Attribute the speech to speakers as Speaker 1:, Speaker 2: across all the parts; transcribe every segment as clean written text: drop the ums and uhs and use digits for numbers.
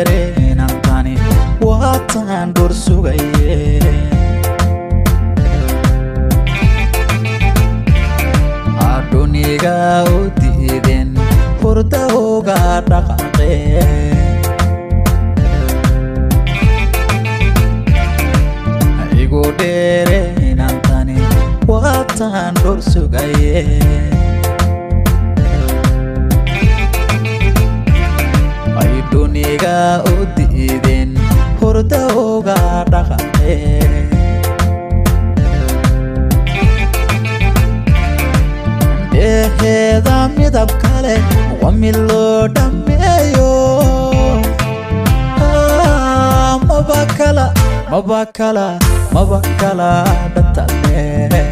Speaker 1: dheereen antani waataan dhur sugaye aduniga u diideen hurda uga dhaqaaqeen igu dheereen antani waataan dhur sugaye duniga u diideen hurda uga dhaqaaqeen dheheeda midab kale waa mid loo dhammeeyo maba kala dhantale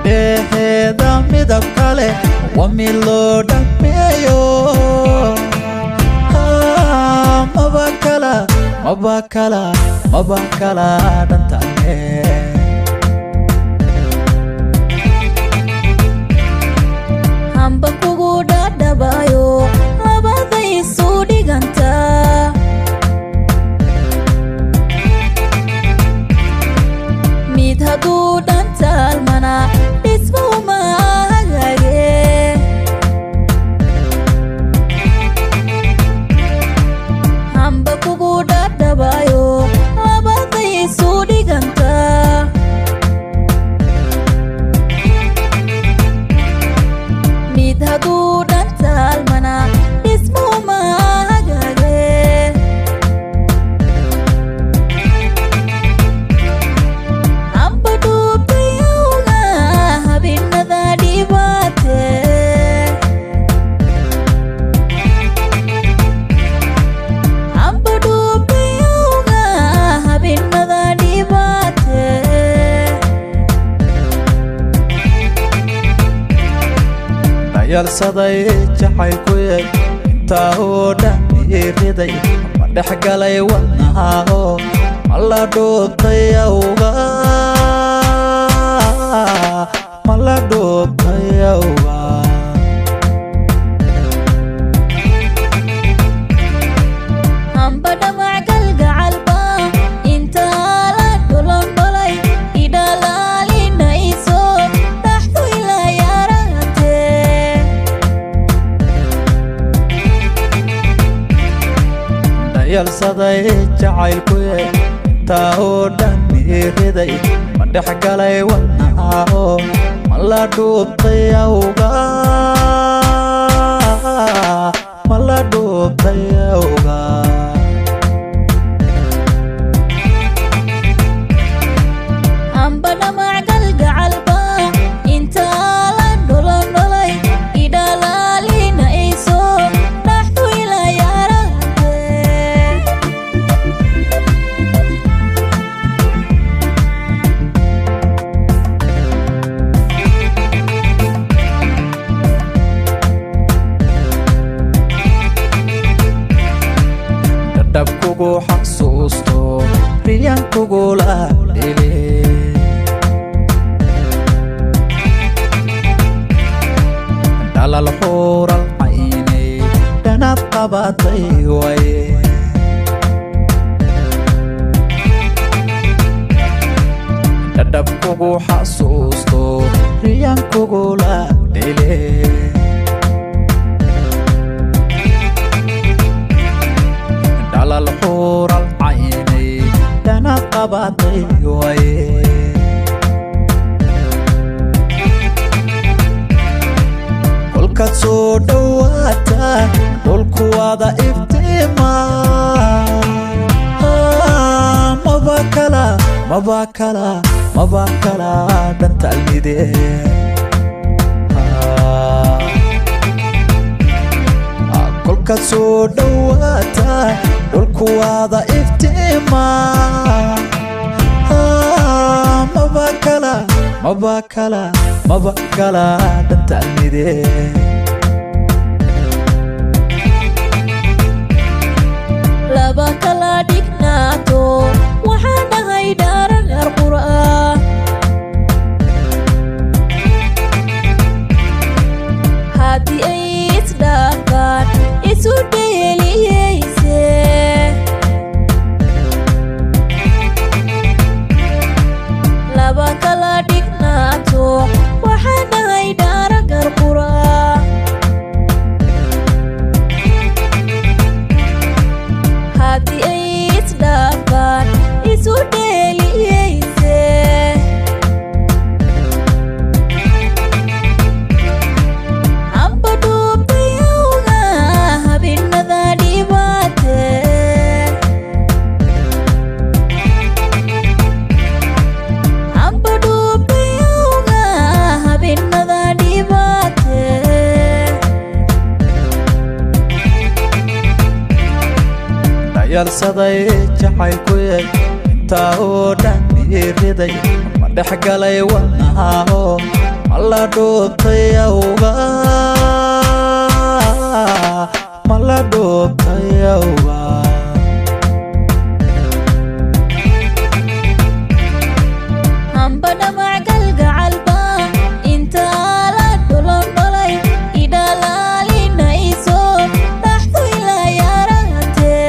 Speaker 1: dheheeda midab kale waa mid loo dhammeeyo maba kala dhantale
Speaker 2: hamba kugu dhadhabayo labaday isu dhiganta mid hadduu dhantaalmana dhismuma hagaage hamba kugu dhadhabayo labaday isu dhiganta mid hadduu dhantaalmana dhismuma hagaage hamba dhuubtayowga habeenada dhibaate hamba dhuubtayowga habeenada dhibaate
Speaker 1: yalsaday jacaylkuye intaa oo dhan iriday ma dhex galay wadnahaao ma la dhuubtay awga
Speaker 2: hamba dhamac galgacalba intaa la dholondholay idhalaalinayso dhaxdu ilaa yarate
Speaker 1: yalsaday jacaylkuye intaa oo dhan iriday ma dhex galay wadnahaao ma la dhuubtay awga
Speaker 2: hamba dhamac galgacalba intaa la dholondholay idhalaalinayso dhaxdu ilaa yarate
Speaker 1: dhab kugu xasuusto riyan kugula dhile dhalal xuural caynay dhanaad qabatay waye dhab kugu xasuusto riyan kugula dhile dhalal xuural caynay dhanaad qabatay waye kolkaad soo dhowaata dhulku wada iftiima maba kala dhantaalmide kolkaad soo dhowaata dhulku wada iftiima maba kala dhantaalmide
Speaker 2: laba kala dhignaato waxaan dhahay dhaaragar qur'aan haddii ay
Speaker 1: dhayalsaday jacaylkuye intaa oo dhan iriday ma dhex galay wadnaha oo ma la dhuubtay awga ma la dhuubtay awga
Speaker 2: amba dhamac galgacalba intaa la dhulondholay idhalaalinayso dhaxdu ilaa yaarantee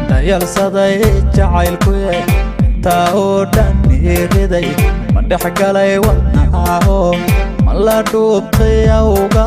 Speaker 1: dhayalsaday jacaylkuye intaa oo dhan iriday ma dhex galay wadnaha oo ma la dhuubtay awga